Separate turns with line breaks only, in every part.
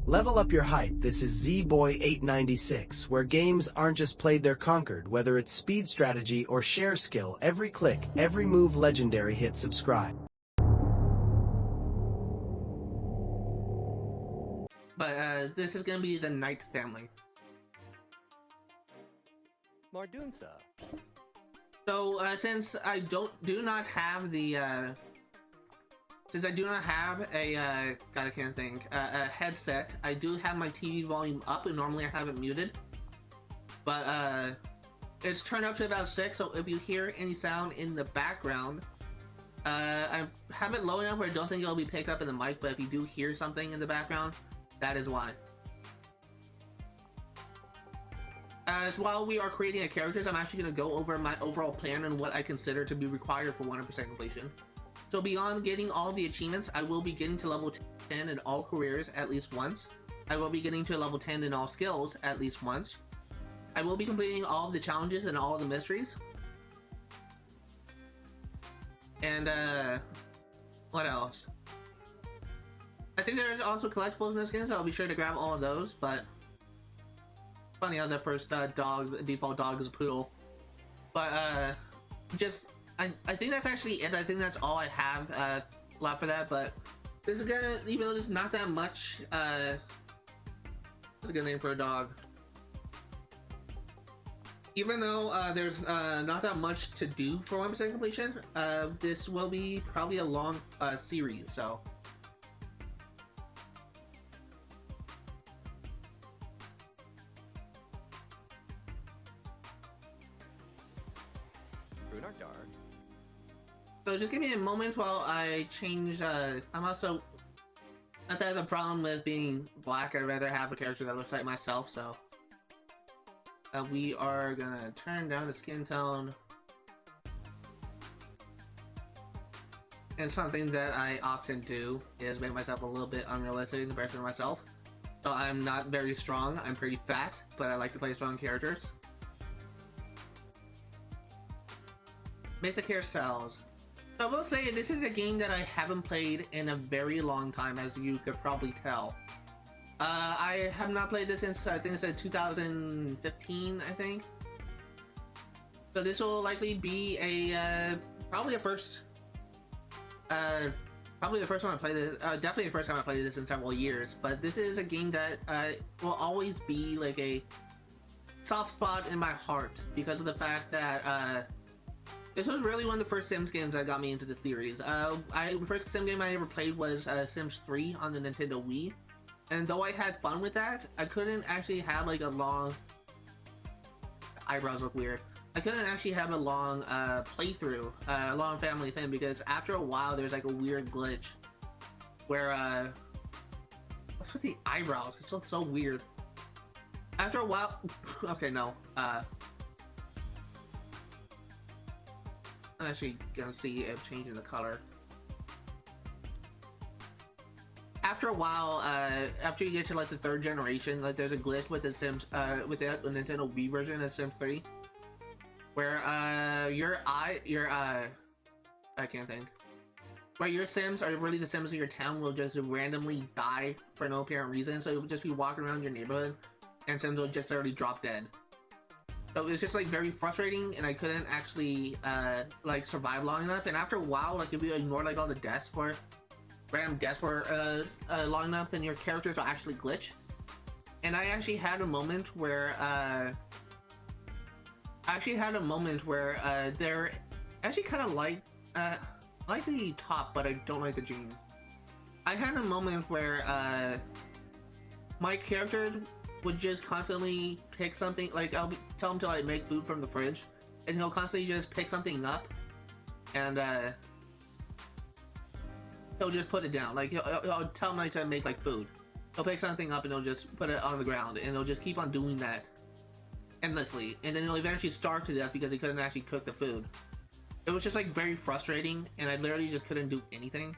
Level up your hype. This is ZBoy896, where games aren't just played, they're conquered. Whether it's speed strategy or share skill, every click, every move legendary. Hit subscribe.
But this is gonna be the Knight family.
Mardunsa.
So since I do not have the since I do not have a God, I can't think, a headset, I do have my TV volume up, and normally I have it muted, but it's turned up to about 6, so if you hear any sound in the background, I have it low enough where I don't think it'll be picked up in the mic, but if you do hear something in the background, that is why. As while we are creating our characters, I'm actually going to go over my overall plan and what I consider to be required for 100% completion. So beyond getting all the achievements, I will be getting to level 10 in all careers at least once. I will be getting to level 10 in all skills at least once. I will be completing all of the challenges and all of the mysteries. And what else? I think there's also collectibles in this game, so I'll be sure to grab all of those, but funny how the first dog, the default dog, is a poodle. But I think that's actually it. I think that's all I have left for that, but this is gonna, even though there's not that much, what's a good name for a dog? Even though there's not that much to do for 100% completion, this will be probably a long series, so. So just give me a moment while I change, I'm also, not that I have a problem with being black, I'd rather have a character that looks like myself, so. We are gonna turn down the skin tone. And something that I often do is make myself a little bit unrealistic in comparison to myself. So I'm not very strong, I'm pretty fat, but I like to play strong characters. Basic hairstyles. I will say this is a game that I haven't played in a very long time, as you could probably tell. I have not played this since I think it's 2015, I think. So this will likely be a probably the first time I played this. Definitely the first time I played this in several years. But this is a game that will always be like a soft spot in my heart because of the fact that this was really one of the first Sims games that got me into the series. The first Sim game I ever played was Sims 3 on the Nintendo Wii. And though I had fun with that, I couldn't actually have like a long... Eyebrows look weird. I couldn't actually have a long playthrough, a long family thing, because after a while there's like a weird glitch where what's with the eyebrows? It looks so weird. After a while... okay, no. I'm actually gonna see if changing the color. After a while, after you get to like the 3rd generation, like there's a glitch with the Sims, with the Nintendo Wii version of Sims 3, where I can't think. Where your Sims, or really the Sims of your town, will just randomly die for no apparent reason. So you'll just be walking around your neighborhood, and Sims will just already drop dead. So it was just like very frustrating, and I couldn't actually like survive long enough. And after a while, like if you ignore like all the deaths for random deaths for long enough, then your characters will actually glitch. And I actually had a moment where they're actually kind of like the top, but I don't like the jeans. I had a moment where my character would just constantly pick something, like I'll tell him to like make food from the fridge, and he'll constantly just pick something up, and he'll just put it down. Like I'll tell him like to make like food. He'll pick something up and he'll just put it on the ground, and he'll just keep on doing that endlessly. And then he'll eventually starve to death because he couldn't actually cook the food. It was just like very frustrating, and I literally just couldn't do anything.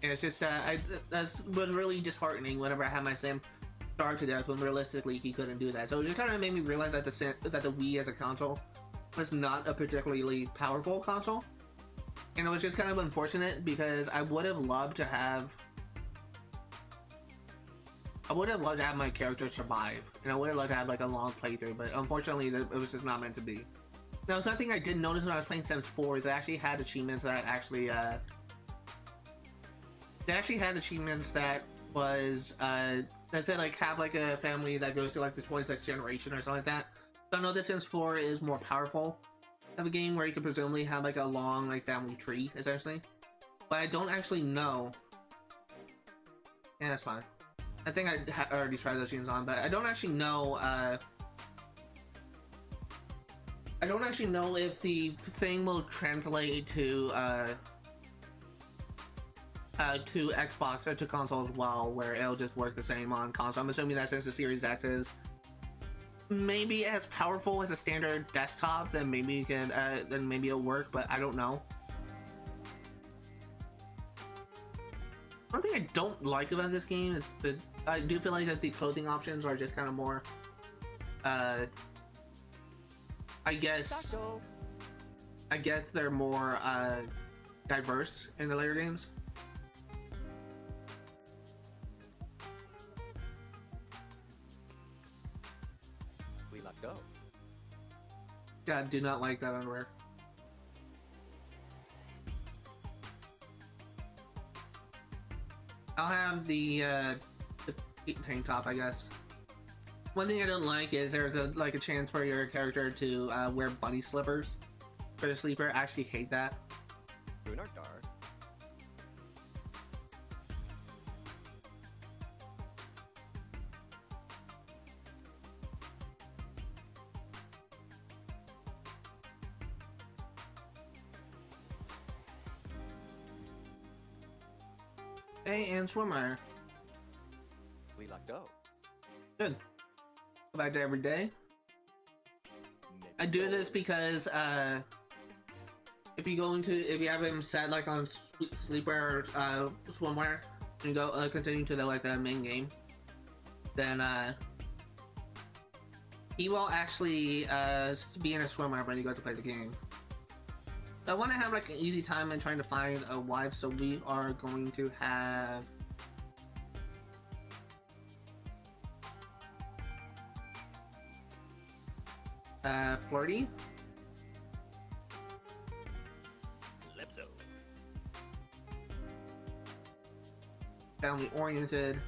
And it's just that was really disheartening whenever I had my Sim starve to death when realistically he couldn't do that. So it just kind of made me realize that the Wii as a console was not a particularly powerful console. And it was just kind of unfortunate because I would have loved to have I would have loved to have my character survive, and I would have loved to have like a long playthrough, but unfortunately it was just not meant to be. Now, something I did notice when I was playing Sims 4 is it actually had achievements that actually, they actually had achievements that was, that said like have like a family that goes to like the 26th generation or something like that. So I know that Sims 4 is more powerful of a game where you could presumably have like a long like family tree, essentially. But I don't actually know. Yeah, that's fine. I think I already tried those genes on, but I don't actually know, I don't actually know if the thing will translate to Xbox or to console as well, where it'll just work the same on console. I'm assuming that since the Series X is maybe as powerful as a standard desktop, then maybe you can, then maybe it'll work, but I don't know. One thing I don't like about this game is that I do feel like that the clothing options are just kind of more, I guess they're more diverse in the later games.
We let go.
Yeah, I do not like that underwear. I'll have the tank top, I guess. One thing I don't like is there's a chance for your character to wear bunny slippers for the sleeper. I actually hate that.
Doing our guard.
Hey, and swimmer.
We let go.
Good. Go back to every day. I do this because if you have him set like on sleeper or swimwear, and go continue to the main game, then he will actually be in a swimwear when you go to play the game. So I want to have like an easy time in trying to find a wife, so we are going to have flirty,
Calypso.
family oriented,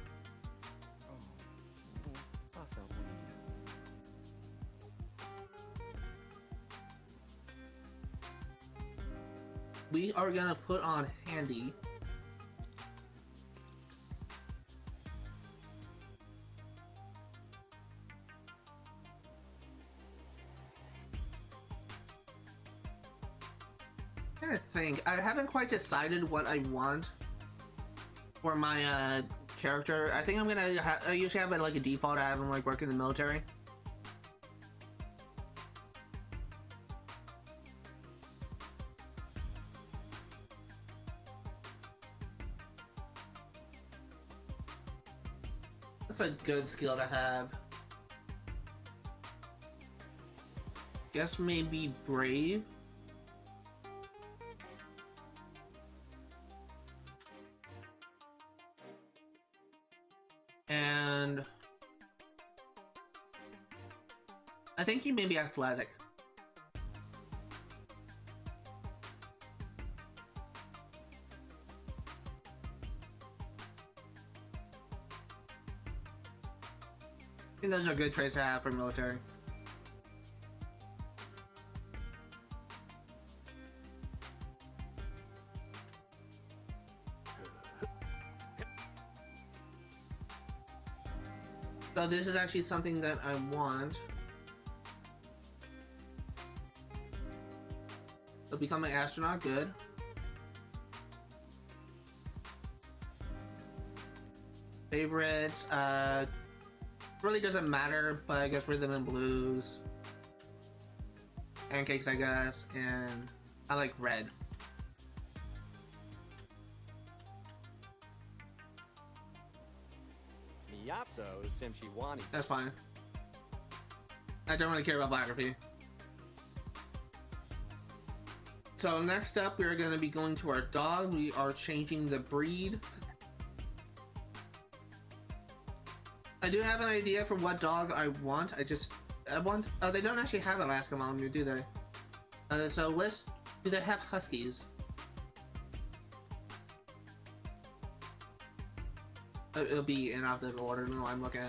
Awesome.
we are gonna put on handy. I'm trying to think. I haven't quite decided what I want for my character. I think I'm gonna I usually have it like a default. I have him like work in the military. That's a good skill to have. Guess maybe brave. And I think he may be athletic. I think those are good traits to have for military. So this is actually something that I want. So become an astronaut, good. Favorites, really doesn't matter, but I guess rhythm and blues. Pancakes, I guess, and I like red.
Miyapso Simchiwani.
That's fine. I don't really care about biography. So next up, we're going to be going to our dog. We are changing the breed. I do have an idea for what dog I want. I want. Oh, they don't actually have Alaska Malamute, do they? So let's. Do they have Huskies? It'll be in alphabetical order. No, I'm looking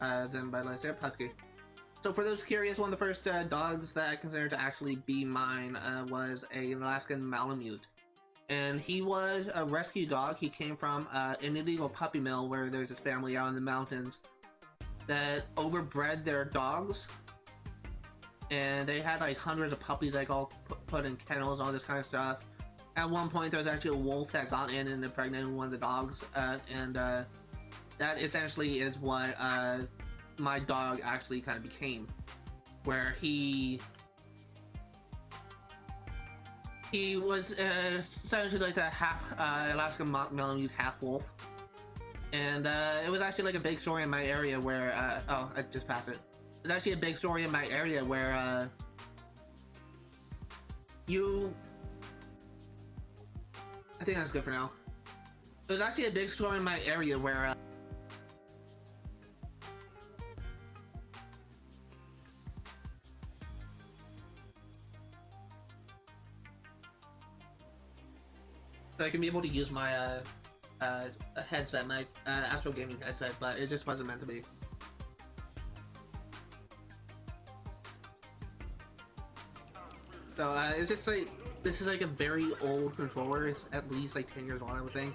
at. Then by last, yep, Husky. So for those curious, one of the first dogs that I considered to actually be mine was a Alaskan Malamute. And he was a rescue dog. He came from an illegal puppy mill where there's this family out in the mountains that overbred their dogs. And they had like hundreds of puppies like all put in kennels, all this kind of stuff. At one point there was actually a wolf that got in and impregnated one of the dogs. And that essentially is what my dog actually kind of became. Where he was essentially like a half Alaskan Malamute, half wolf, and it was actually like a big story in my area where oh, I just passed it. It was actually a big story in my area where I think that's good for now. It was actually a big story in my area where I can be able to use my headset, my Astro Gaming headset, but it just wasn't meant to be. So it's just like, this is like a very old controller. It's at least like 10 years old, I would think.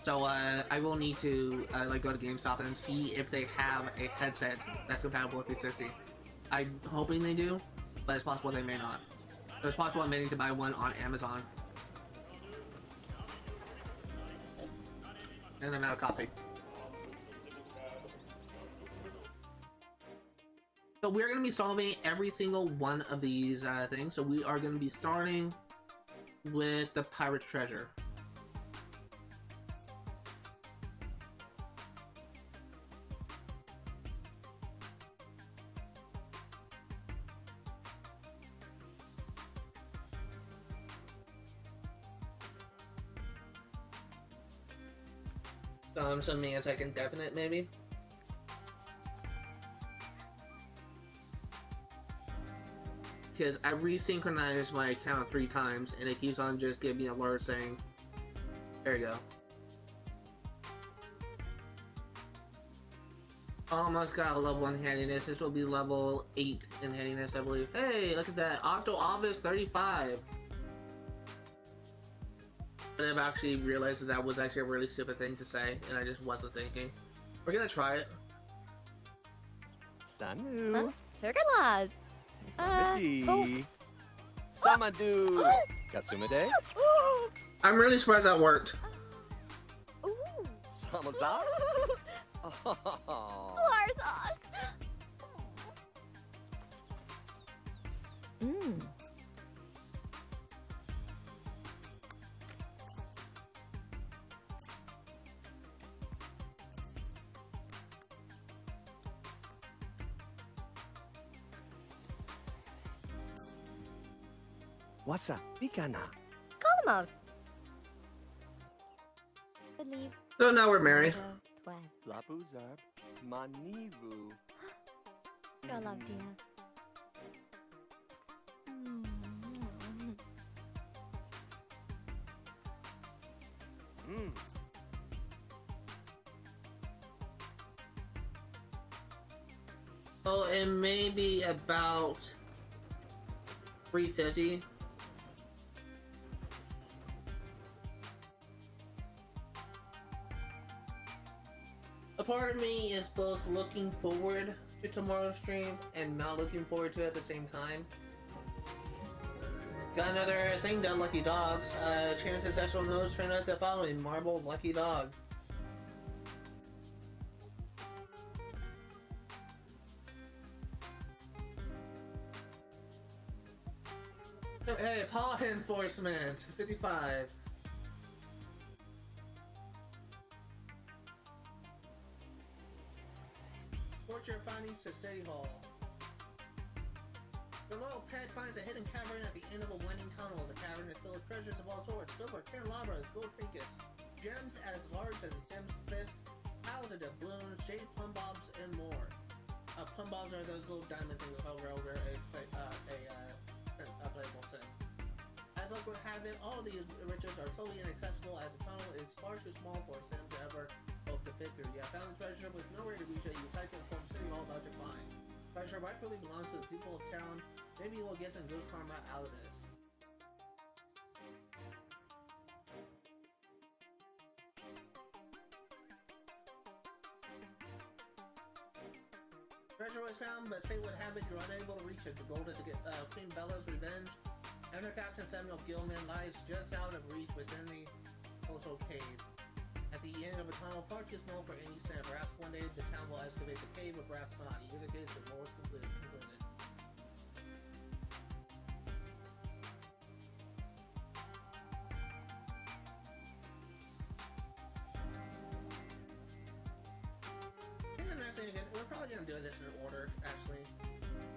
So I will need to like go to GameStop and see if they have a headset that's compatible with 360. I'm hoping they do, but it's possible they may not. So it's possible I may need to buy one on Amazon. And I'm out of coffee. So we're going to be solving every single one of these things. So we are going to be starting with the pirate treasure. So I'm assuming it's like indefinite, maybe? Because I resynchronized my account 3 times and it keeps on just giving me alerts saying, there you go. Almost got a level 1 handiness. This will be level 8 in handiness, I believe. Hey, look at that. Octo Office 35. But I've actually realized that that was actually a really stupid thing to say, and I just wasn't thinking. We're gonna try it.
Sanu.
Turgalas.
Midi. Samadu. Kasumade.
I'm really surprised that worked.
Samazar. Oh.
Larzos.
Wasa Pikana.
Call him out. Believe.
So now we're married.
Lapuzar. Manivu.
Your love, dear.
Oh, it may be about 350. A part of me is both looking forward to tomorrow's stream and not looking forward to it at the same time. Got another thing done, Lucky Dogs. Chances special notes turn out the following: Marble Lucky Dog. Hey, paw enforcement, 55. Report your findings to City Hall. The loyal pet finds a hidden cavern at the end of a winding tunnel. The cavern is filled with treasures of all sorts: silver, candelabras, gold trinkets, gems as large as a Sim's fist, piles of jade plum bobs, and more. Plum bobs are those little diamond things that hover over a playable sim. As luck would have it, all of these riches are totally inaccessible as the tunnel is far too small for a sim to ever hope to fit through. You have found the treasure with nowhere to reach it. You cycle from city all about to find. Treasure rightfully belongs to the people of town. Maybe we'll get some good karma out of this. Treasure was found, but fate would have it you're unable to reach it. The gold of Queen Bella's revenge and her Captain Samuel Gilman lies just out of reach within the Coastal Cave. At the end of a tunnel far too small for any sin. Perhaps one day the town will excavate the cave, but perhaps not. Either case, the more concluded. We're probably gonna do this in order, actually.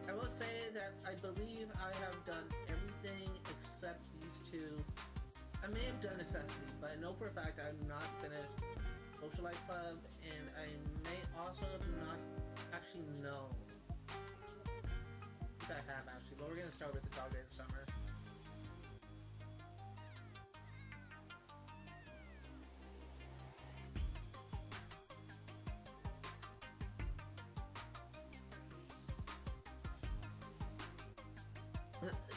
I will say that I believe I have done everything except these two. I may have done Necessity, but I know for a fact I'm not finished Social Life Club, and I may also not actually know if I have actually, but we're gonna start with the Dog Days of Summer.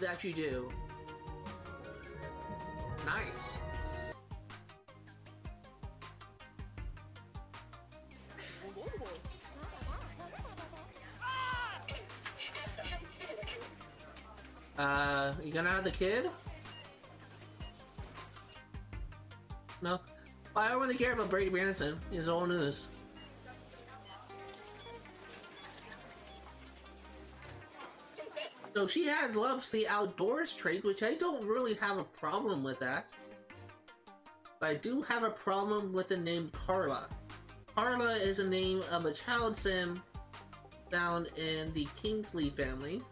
That you do. Nice. You gonna have the kid? No. I don't really care about Brady Branson. He's old news. So she loves the outdoors trait, which I don't really have a problem with that. But I do have a problem with the name Carla. Carla is a name of a child sim found in the Kingsley family.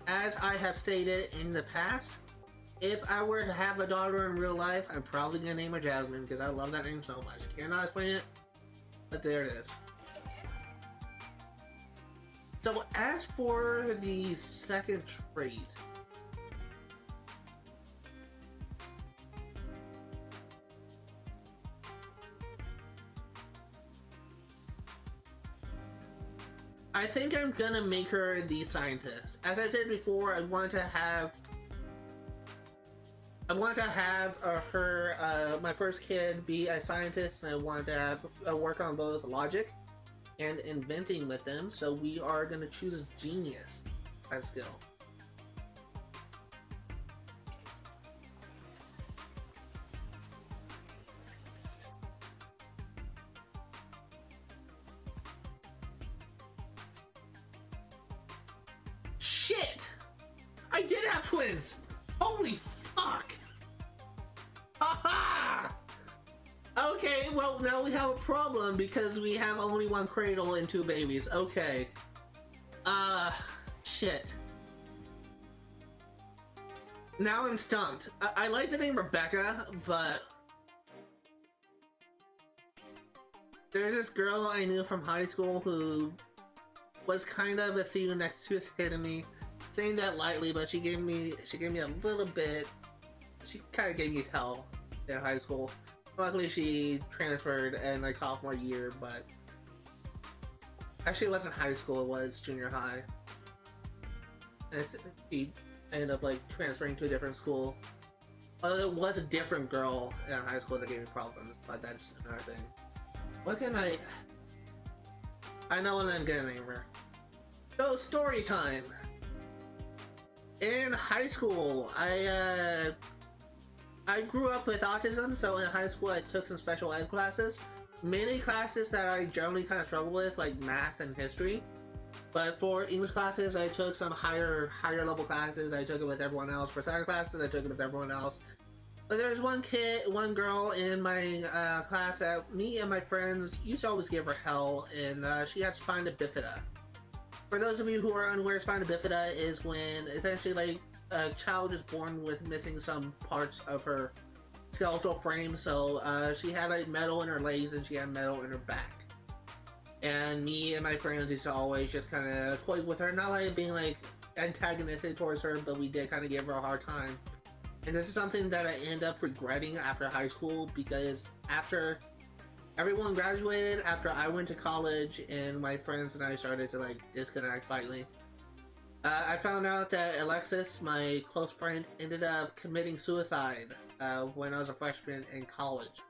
As I have stated in the past, if I were to have a daughter in real life, I'm probably gonna name her Jasmine because I love that name so much. Cannot explain it, but there it is. So as for the second trait, I think I'm gonna make her the scientist. As I said before, I want to have her, my first kid, be a scientist, and I want to have work on both logic and inventing with them, so we are going to choose genius as skill. Shit! I did have twins! Holy fuck! Haha! Okay, well now we have a problem because we have only one cradle and two babies. Okay. Shit. Now I'm stumped. I like the name Rebecca, but there's this girl I knew from high school who was kind of a see you next to me, saying that lightly, but she gave me a little bit. She kind of gave me hell in high school. Luckily, she transferred in like sophomore year, but actually, it wasn't high school; it was junior high. And she ended up like transferring to a different school. Although it was a different girl in high school that gave me problems, but that's another thing. What can I know what I'm gonna name her. So story time. In high school, I grew up with autism, so in high school I took some special ed classes. Many classes that I generally kind of struggle with, like math and history. But for English classes, I took some higher level classes. I took it with everyone else. For science classes, I took it with everyone else. But there's one girl in my class that me and my friends used to always give her hell, and she had spina bifida. For those of you who are unaware, spina bifida is when essentially like a child is born with missing some parts of her skeletal frame, so she had like metal in her legs and she had metal in her back. And me and my friends used to always just kind of toy with her, not like being like antagonistic towards her, but we did kind of give her a hard time. And this is something that I end up regretting after high school, because after everyone graduated, after I went to college and my friends and I started to like disconnect slightly, I found out that Alexis, my close friend, ended up committing suicide when I was a freshman in college.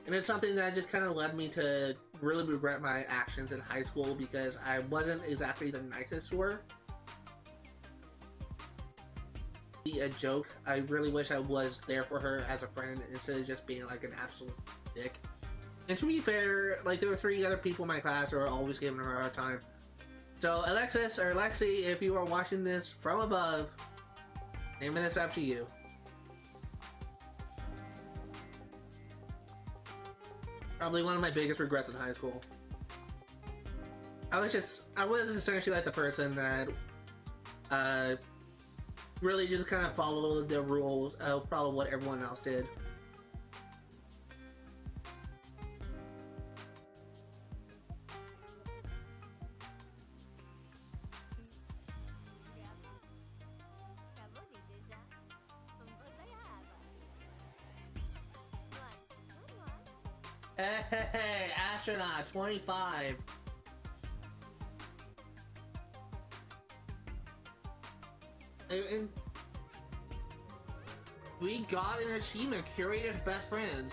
And it's something that just kind of led me to really regret my actions in high school, because I wasn't exactly the nicest to her. A joke. I really wish I was there for her as a friend instead of just being like an absolute dick. And to be fair, like there were 3 other people in my class who were always giving her a hard time. So Alexis, or Lexi, if you are watching this from above, naming this up to you. Probably one of my biggest regrets in high school. I was essentially like the person that really just kind of followed the rules of probably what everyone else did. Hey, astronaut 25. And we got an achievement, Curator's Best Friend.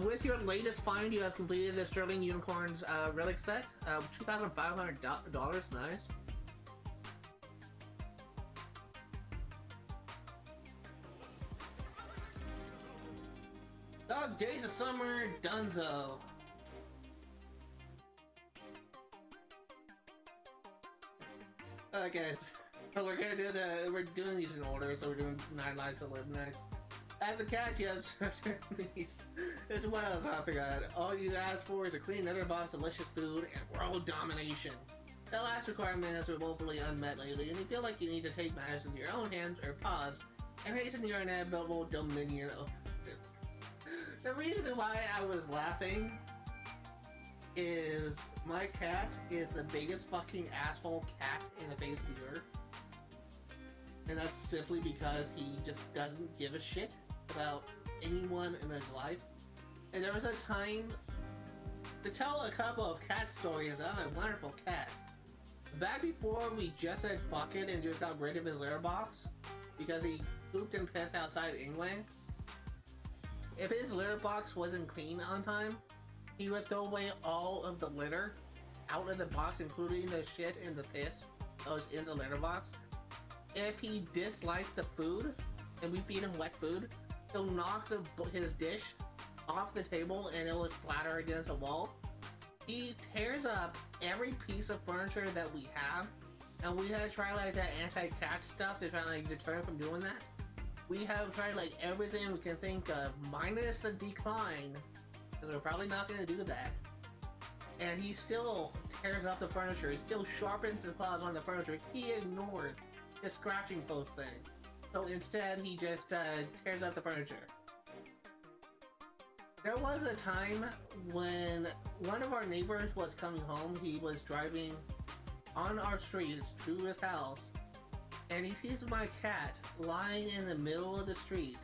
With your latest find, you have completed the Sterling Unicorns relic set. $2,500. Nice. Dog Days of Summer, Dunzo. Guys, we're doing these in order, so we're doing 9 Lives to Live next. As a cat, you have certain needs. This is what else I forgot. All you ask for is a clean litter box, delicious food, and world domination. That last requirement has been woefully unmet lately, and you feel like you need to take matters into your own hands or pause and hasten your inevitable dominion of The reason why I was laughing is my cat is the biggest fucking asshole cat in the face of the earth. And that's simply because he just doesn't give a shit about anyone in his life. And there was a time to tell a couple of cat stories on a wonderful cat. Back before we just said fuck it and just got rid of his litter box because he pooped and pissed outside England. If his litter box wasn't clean on time, he would throw away all of the litter out of the box, including the shit and the piss that was in the litter box. If he disliked the food, and we feed him wet food, he'll knock his dish off the table and it will splatter against a wall. He tears up every piece of furniture that we have, and we had to try like that anti-cat stuff to try to like deter him from doing that. We have tried like everything we can think of, minus the decline, because we're probably not going to do that. And he still tears up the furniture. He still sharpens his claws on the furniture. He ignores the scratching post thing. So instead, he just tears up the furniture. There was a time when one of our neighbors was coming home. He was driving on our street to his house, and he sees my cat lying in the middle of the street,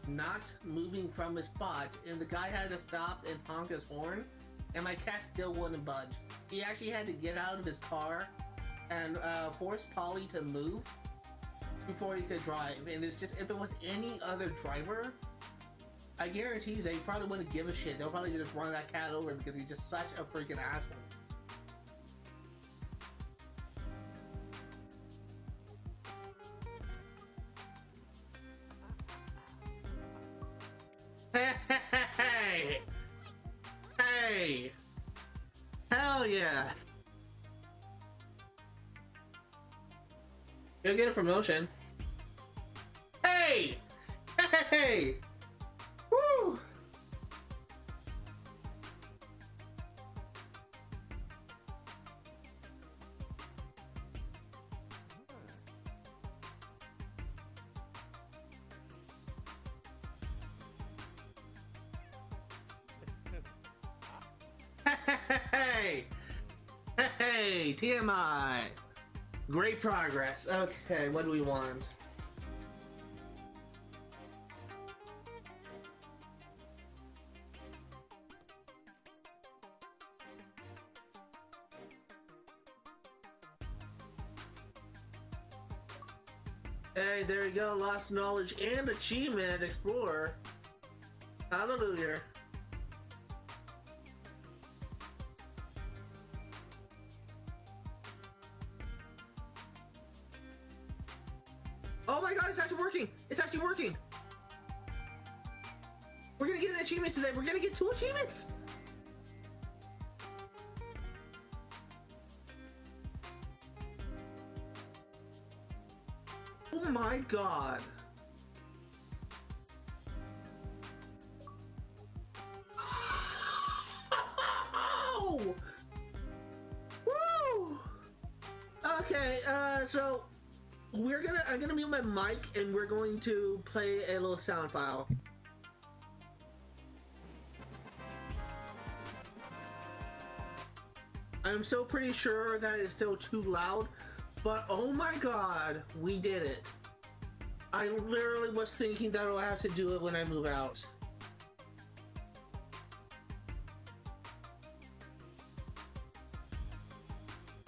not moving from his spot, and the guy had to stop and honk his horn, and my cat still wouldn't budge. He actually had to get out of his car and force Polly to move before he could drive. And it's just, if it was any other driver, I guarantee they probably wouldn't give a shit. They'll probably just run that cat over because he's just such a freaking asshole. Hey! Hey! Hell yeah! You'll get a promotion. Hey! Hey! Woo! Hey, TMI! Great progress. Okay, what do we want? Hey, there you go. Lost knowledge and achievement, Explorer. Hallelujah. Oh my god, it's actually working! It's actually working! We're gonna get an achievement today. We're gonna get 2 achievements! Oh my god. Oh! Woo! Okay, so I'm gonna mute my mic and we're going to play a little sound file. I'm so pretty sure that it's still too loud, but oh my god, we did it. I literally was thinking that I'll have to do it when I move out.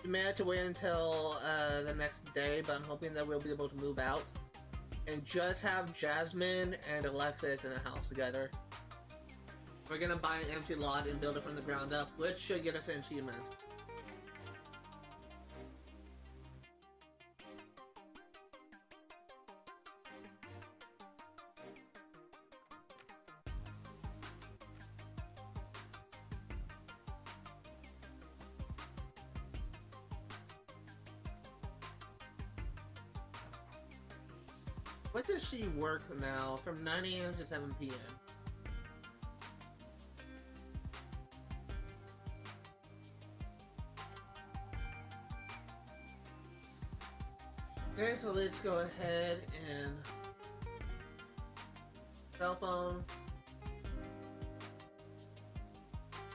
We may have to wait until the next day, but I'm hoping that we'll be able to move out and just have Jasmine and Alexis in a house together. We're gonna buy an empty lot and build it from the ground up, which should get us an achievement. What does she work now? From 9 AM to 7 PM. Okay, so let's go ahead and cell phone,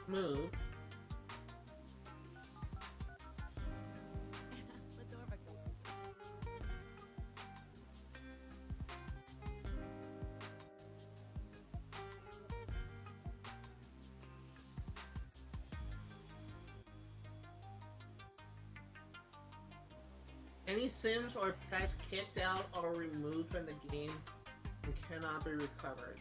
move. Any Sims or pets kicked out or removed from the game and cannot be recovered.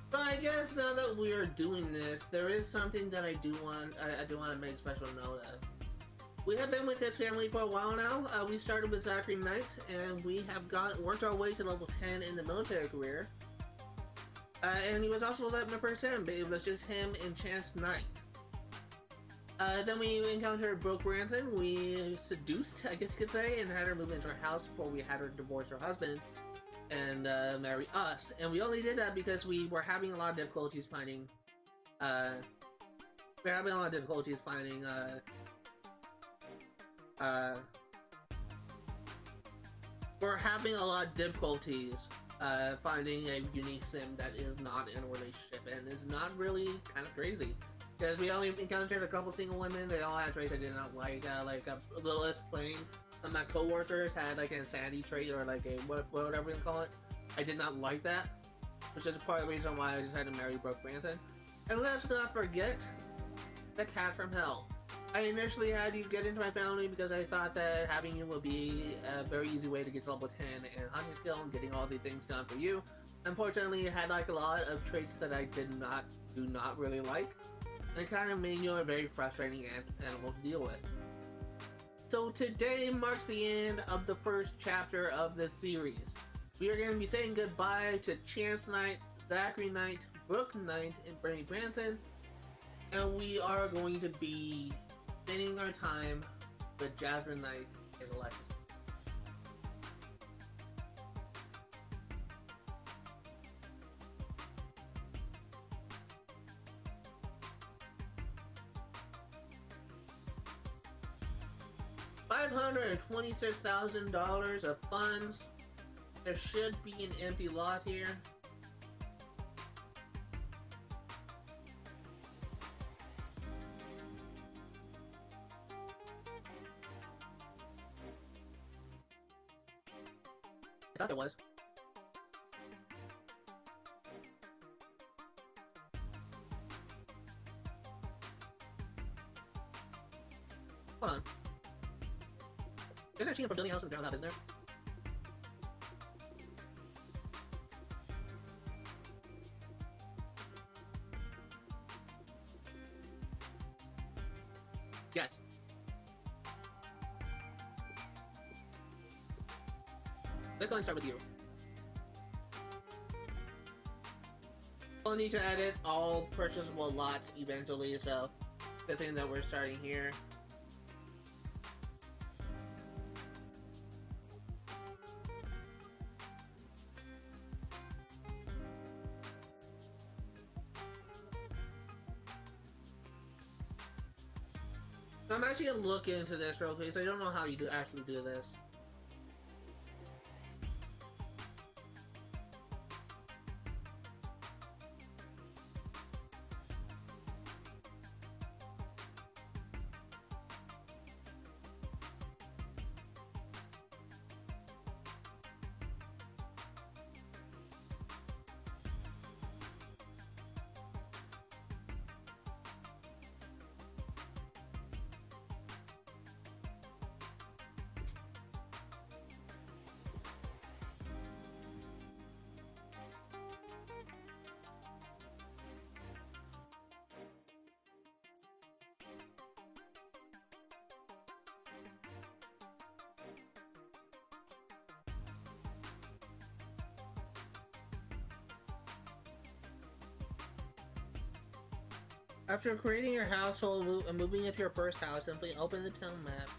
But I guess now that we are doing this, there is something that I do want to make special note of. We have been with this family for a while now. We started with Zachary Knight, and we have worked our way to level 10 in the military career. And he was also my first Sim, but it was just him and Chance Knight. Then we encountered Brooke Branson. We seduced, I guess you could say, and had her move into our house before we had her divorce her husband and marry us. And we only did that because we were having a lot of difficulties finding. We're having a lot of difficulties finding. We're having a lot of difficulties finding a unique sim that is not in a relationship and is not really kind of crazy. Because we only encountered a couple single women, they all had traits I did not like Lilith playing. My co-workers had like an insanity trait or like a whatever you call it. I did not like that, which is part of the reason why I decided to marry Brooke Branson. And let's not forget the cat from hell. I initially had you get into my family because I thought that having you would be a very easy way to get to level 10 and hunting skill and getting all the things done for you. Unfortunately, it had like a lot of traits that I do not really like. It kind of made you a very frustrating animal to deal with. So today marks the end of the first chapter of this series. We are going to be saying goodbye to Chance Knight, Zachary Knight, Brooke Knight, and Bernie Branson, and we are going to be spending our time with Jasmine Knight and Alexis. $526,000 of funds. There should be an empty lot here. I thought there was. Hold on. There's actually for building a house in the ground up, isn't there? Yes. Let's go and start with you. We'll need to edit all purchasable lots eventually, so good thing that we're starting here. I'm actually gonna look into this real quick, so I don't know how you actually do this. After creating your household and moving into your first house, simply open the town map.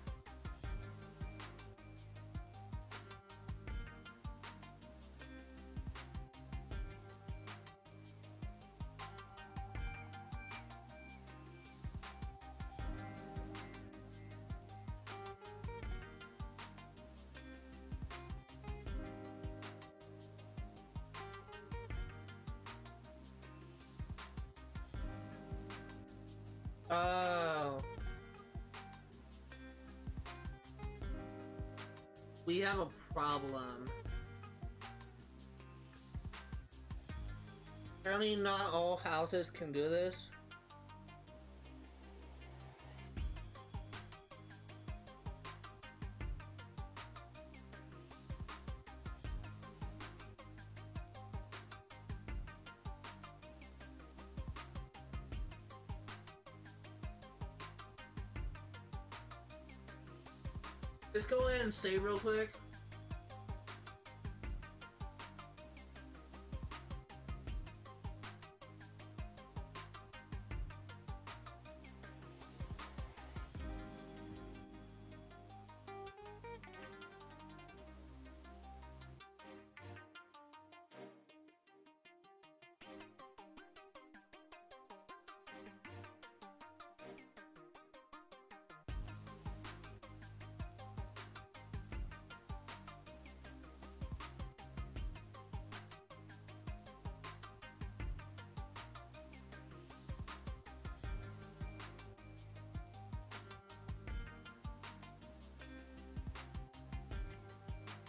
Oh. We have a problem. Apparently not all houses can do this. Let's go ahead and save real quick.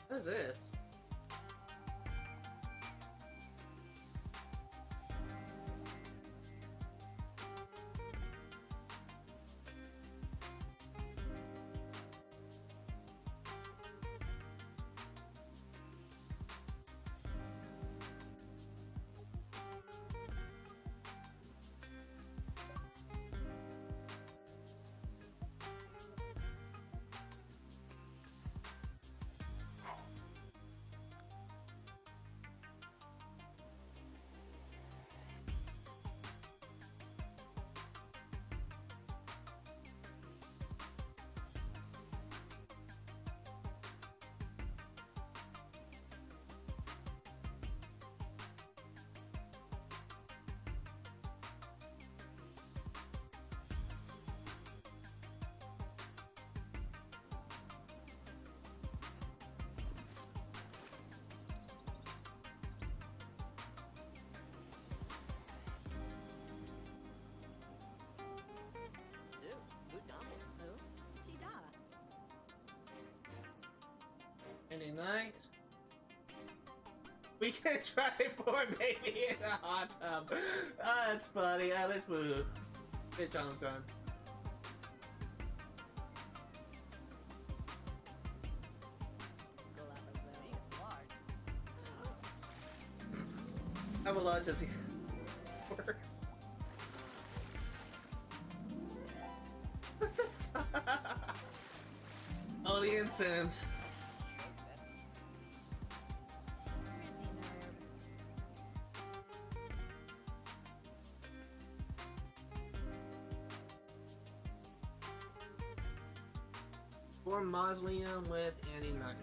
What is this? Any night? We can try for baby in a hot tub. Oh, that's funny. Let's move. Good job, son. I would love to see how it works. What the fuck? Only in Sims. Or mausoleum with Annie Nugget.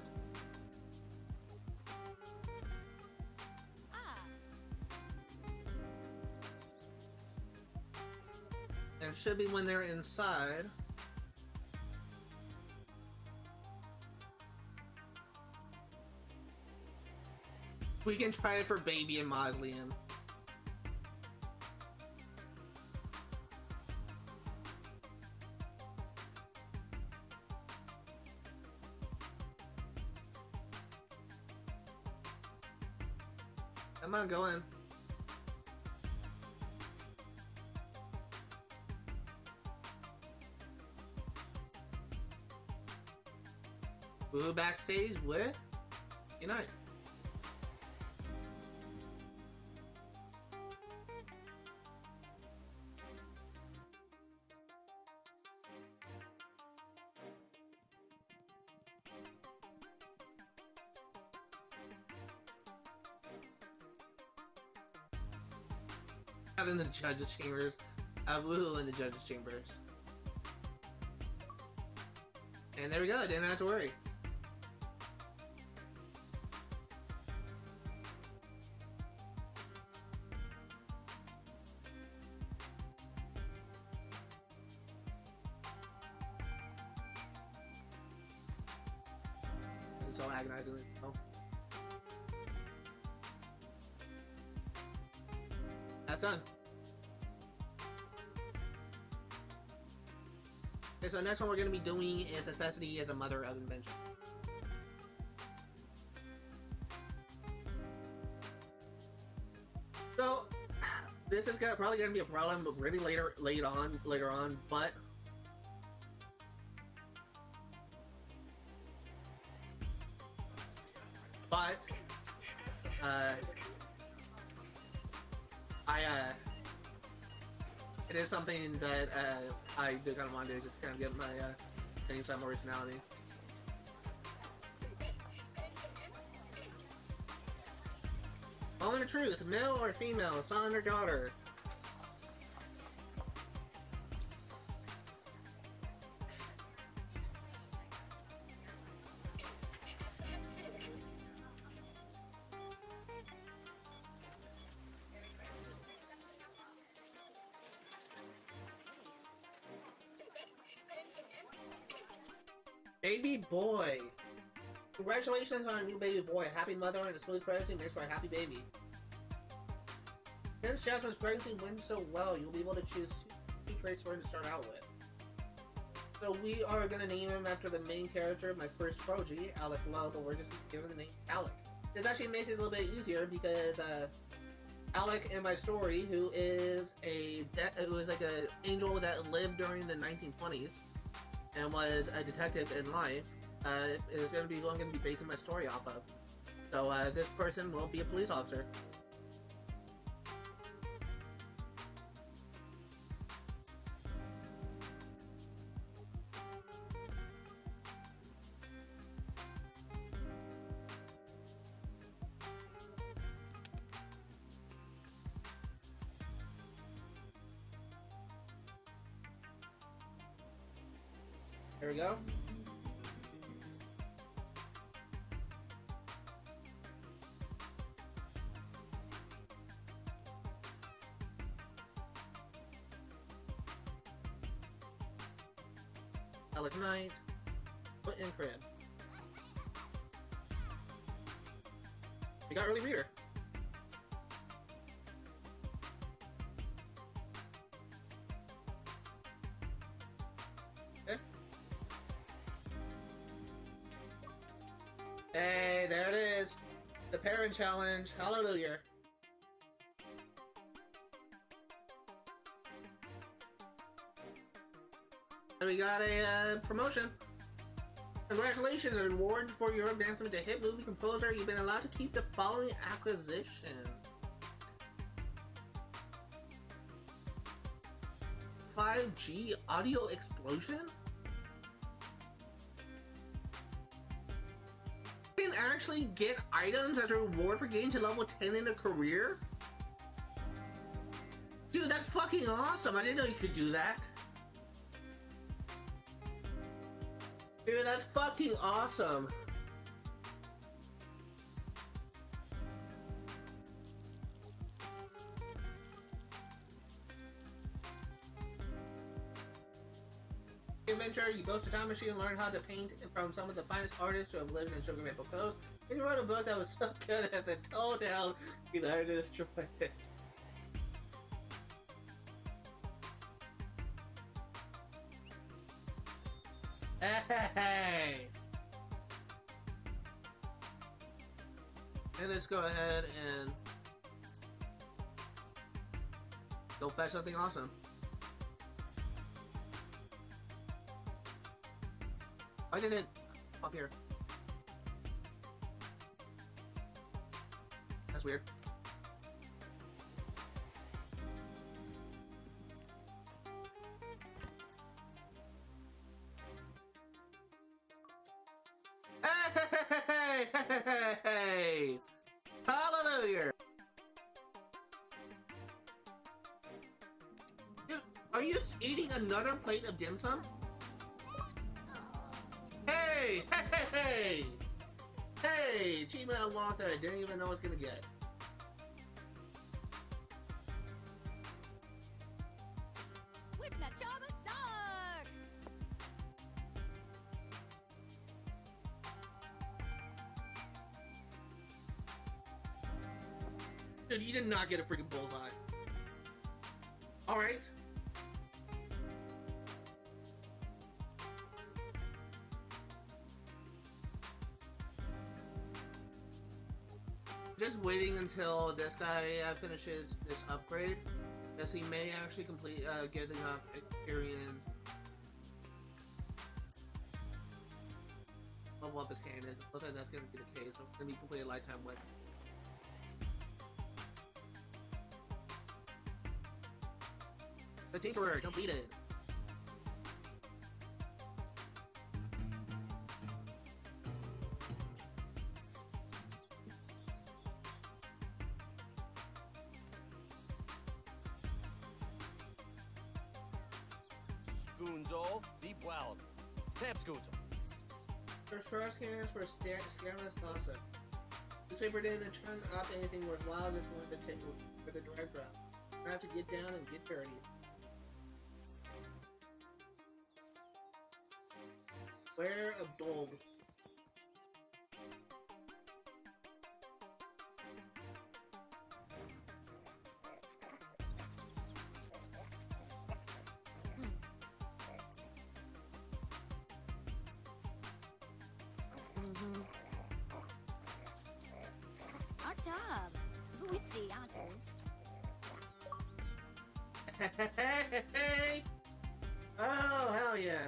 And it should be when they're inside. We can try it for baby and mausoleum. Come on, go in. Boo backstage with Unite. Not in the judges' chambers. Woohoo in the judges' chambers. And there we go, I didn't have to worry. This is so agonizing. Oh. That's done. Okay, so the next one we're going to be doing is necessity as a mother of invention. So this is probably going to be a problem, but really later on, but it is something that I do kind of want to do, just kind of give my thing some originality. Moment of truth, male or female, son or daughter. Baby boy! Congratulations on a new baby boy. Happy mother and a smooth pregnancy makes for a happy baby. Since Jasmine's pregnancy went so well, you'll be able to choose two traits for her to start out with. So we are going to name him after the main character of my first prodigy, Alec Love, but we're just giving the name Alec. This actually makes it a little bit easier because Alec in my story, who is like an angel that lived during the 1920s, and was a detective in life, is going to be who I'm going to be basing my story off of. So this person will be a police officer. There we go. Alec Knight. Put in crib. We got early reader. Hey, there it is. The parent challenge. Hallelujah. And we got a promotion. Congratulations, a reward for your advancement to hit movie composer. You've been allowed to keep the following acquisition. 5G audio explosion? You can actually get items as a reward for getting to level 10 in a career? Dude, that's fucking awesome. I didn't know you could do that. Dude, that's fucking awesome. Adventure, you built a time machine and learned how to paint from some of the finest artists who have lived in Sugar Maple Coast. And you wrote a book that was so good that the toe down you know how to destroy it. Hey! And let's go ahead and go fetch something awesome. Why did it up here? That's weird. Hey! Hallelujah! Dude, are you eating another plate of dim sum? Hey! Hey! Hey! Achievement unlocked that I didn't even know I was gonna get.
Whip that charmer dog!
Dude, you did not get a freaking bullseye. Alright. Just waiting until this guy finishes this upgrade, as he may actually complete getting up Experience. Level up his cannon. Looks like that's gonna be the case. So it's gonna be completed lifetime with. The Tinkerer completed.
Skunzel, Siebweld, Samskunzel.
First trash cans for scammers Nasa. Newspaper didn't turn up anything worthwhile. Just wanted to take for the direct route. I have to get down and get dirty. Where of dog? Hey! Oh, hell yeah.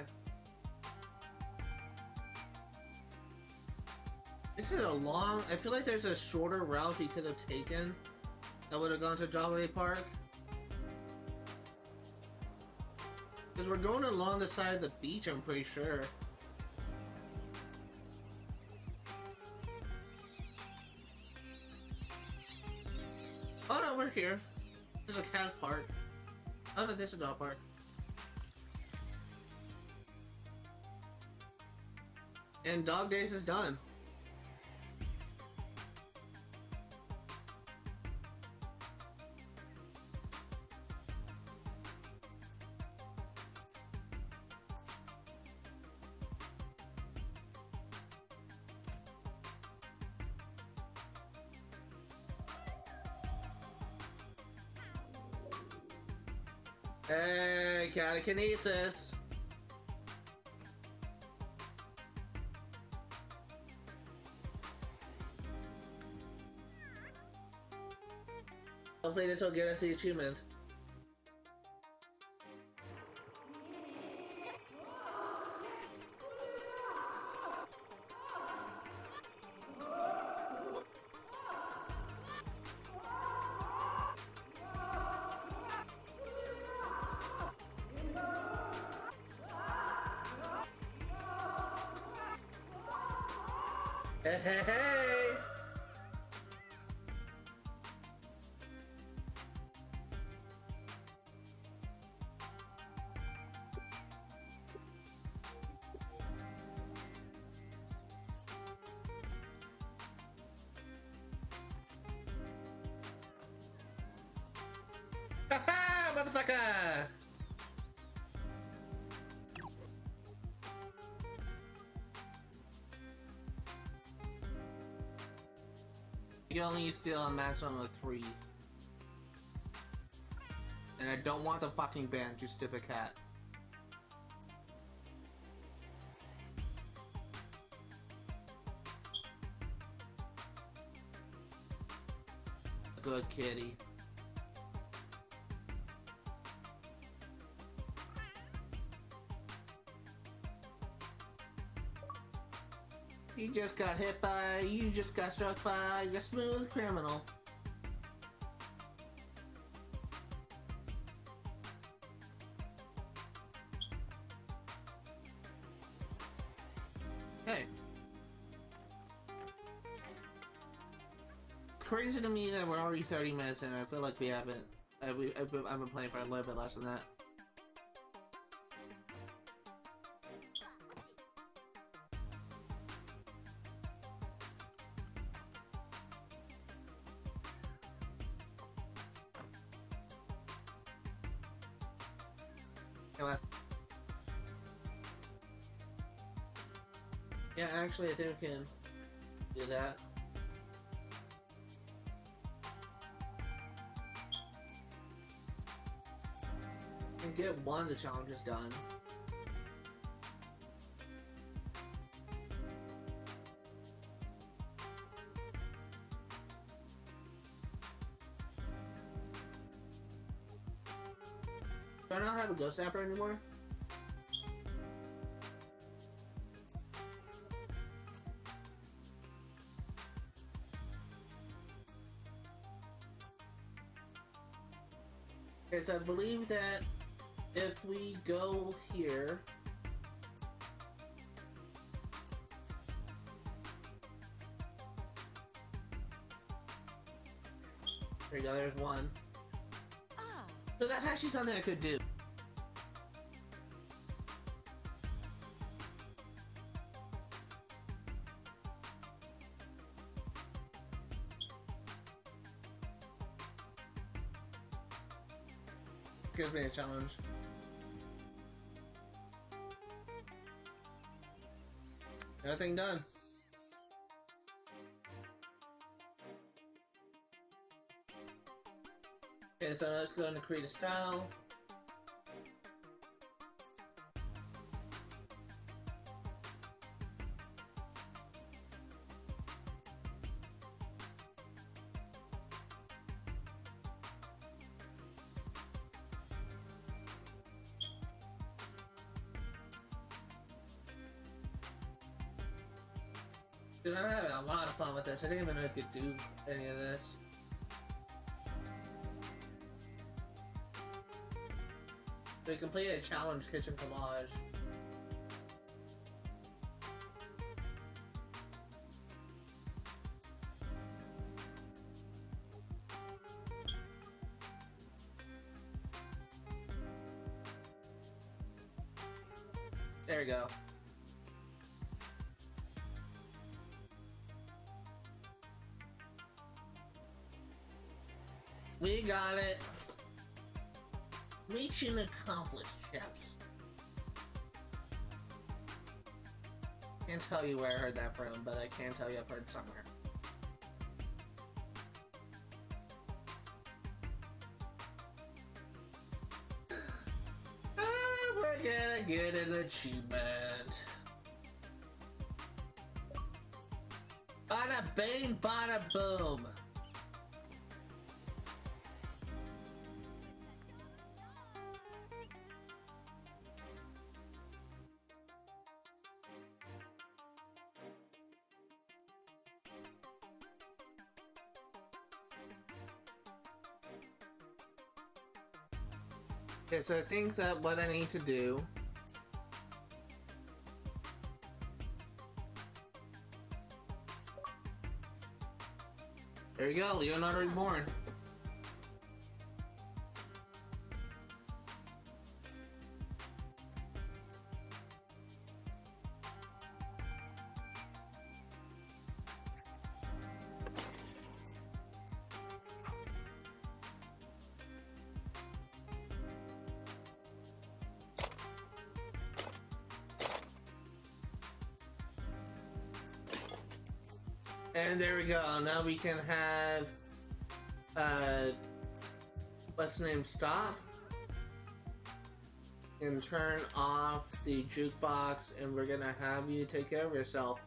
This is a long... I feel like there's a shorter route he could have taken that would have gone to Jolly Park. Because we're going along the side of the beach, I'm pretty sure. Oh no, we're here. This is a cat park. Oh no, this is a dog park. And Dog Days is done. Hey, telekinesis. Hopefully this will get us the achievement. Hey, hey, hey! Haha, motherfucker! You can only steal a maximum of 3. And I don't want the fucking band, you stupid cat. Good kitty. You just got hit by, you just got struck by a smooth criminal. Hey. It's crazy to me that we're already 30 minutes in. I feel like we haven't. I've been playing for a little bit less than that. Yeah, actually, I think we can do that. And get one of the challenges done. Do I not have a ghost zapper anymore? Okay, so I believe that if we go here, there you go, there's one.
Ah.
So that's actually something I could do. Gives me a challenge. Nothing done. Okay, so let's go into create a style. Dude, I'm having a lot of fun with this. I didn't even know I could do any of this. So we completed a challenge kitchen collage. There we go. We got it. Mission accomplished, chaps. Can't tell you where I heard that from, but I can tell you I've heard it somewhere. We're gonna get an achievement. Bada bing, bada boom. Okay, so I think that what I need to do there you go, Leonardo Reborn. And there we go. Now we can have what's the name, stop and turn off the jukebox, and we're gonna have you take care of yourself.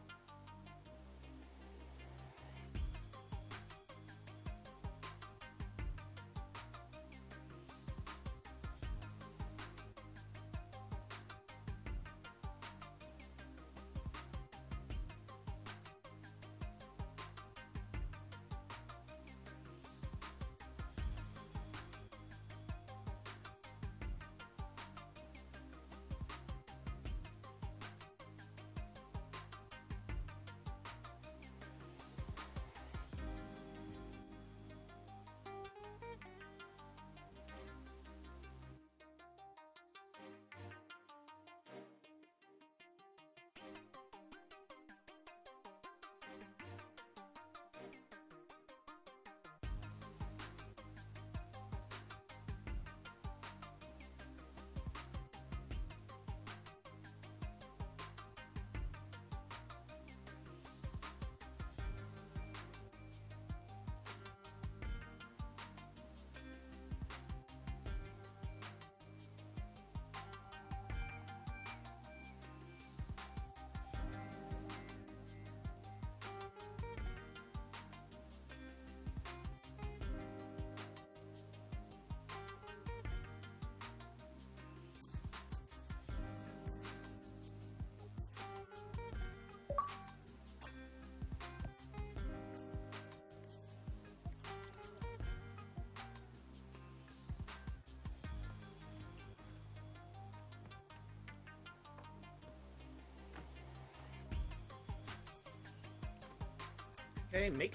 Okay, make.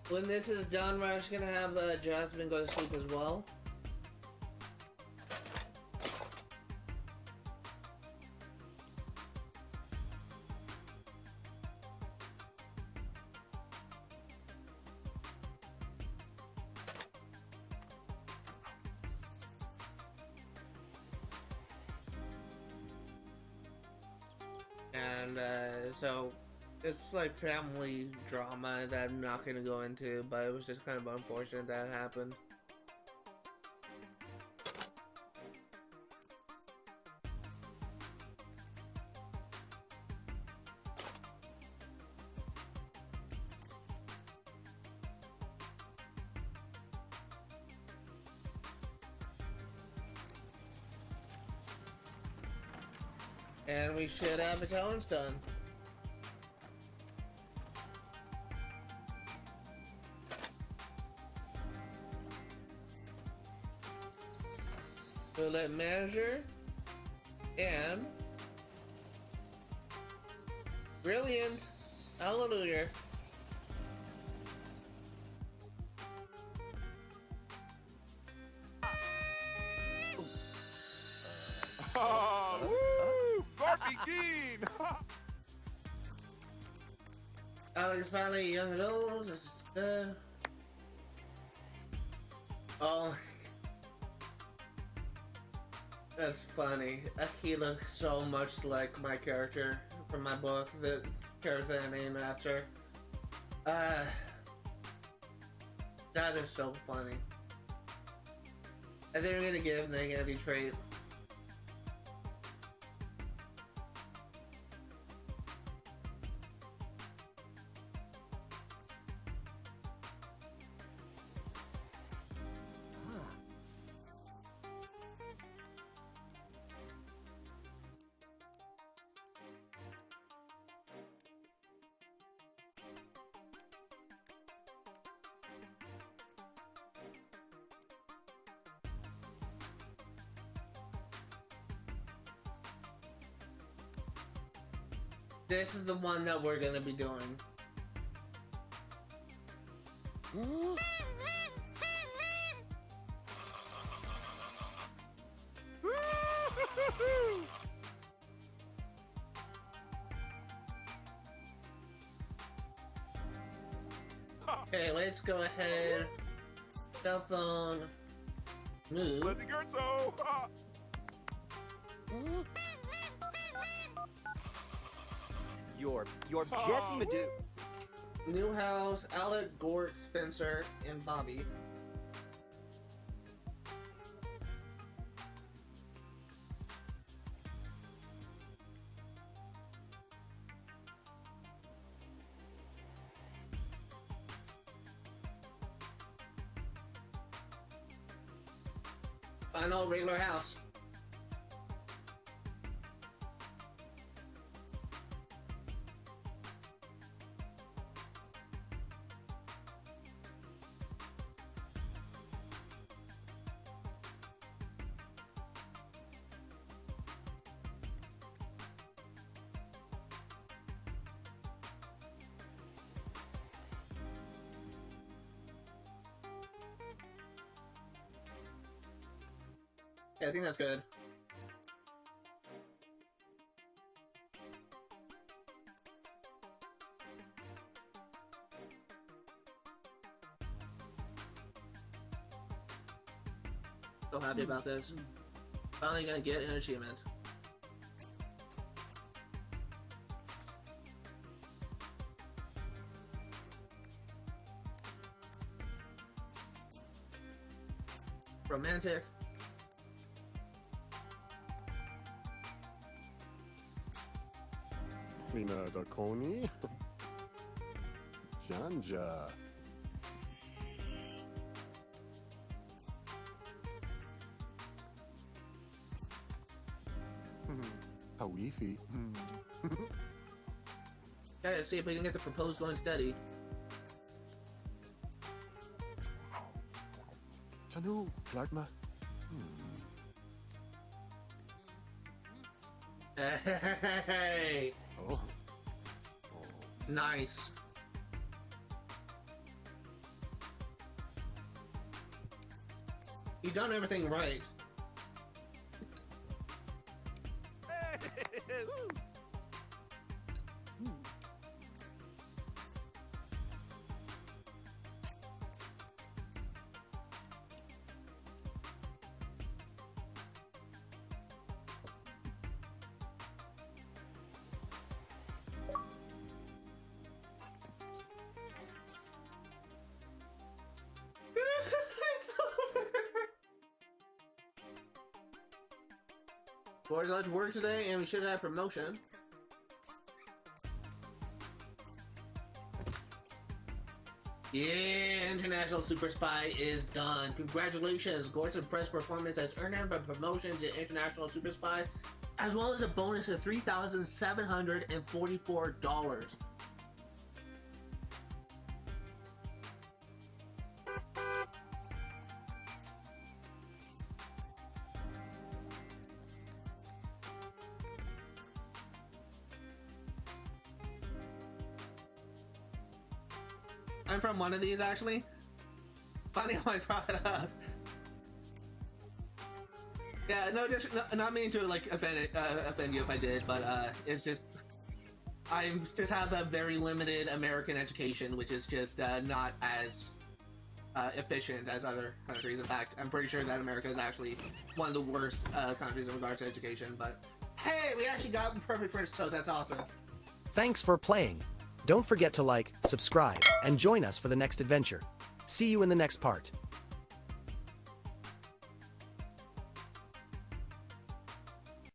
When this is done, we're just gonna have Jasmine go to sleep as well. And so it's like family drama that I'm not gonna go into, but it was just kind of unfortunate that it happened. And we should have a challenge done. So let manager and brilliant, hallelujah.
Begin!
Alex finally young adults. Oh, that's funny. He looks so much like my character from my book, the character I named after. That is so funny. And they're gonna give him the negative trait. This is the one that we're gonna be doing. Okay, let's go ahead. Cell phone. Move.
Let's go. So.
You're Jesse Madu.
Newhouse, Alec, Gort, Spencer, and Bobby. Final regular house. Yeah, I think that's good. So happy about this. Finally gonna get an achievement. Romantic.
Mina da Koni. Janja. Hawifi.
Okay, let's see if we can get the proposed going steady.
Chanu, Lartma.
Hey!
Oh.
Nice. You've done everything right. It's over. Boys, let's work today, and we should have promotion. Yeah, International Super Spy is done. Congratulations, Gort's impressive performance has earned him a promotion to International Super Spy, as well as a bonus of $3,744. I'm from one of these, actually. Funny how I brought it up. Yeah, no, just not meaning to like offend you if I did, but it's just I just have a very limited American education, which is just not as efficient as other countries. In fact, I'm pretty sure that America is actually one of the worst countries in regards to education. But hey, we actually got perfect French toast. That's awesome.
Thanks for playing. Don't forget to like, subscribe, and join us for the next adventure. See you in the next part.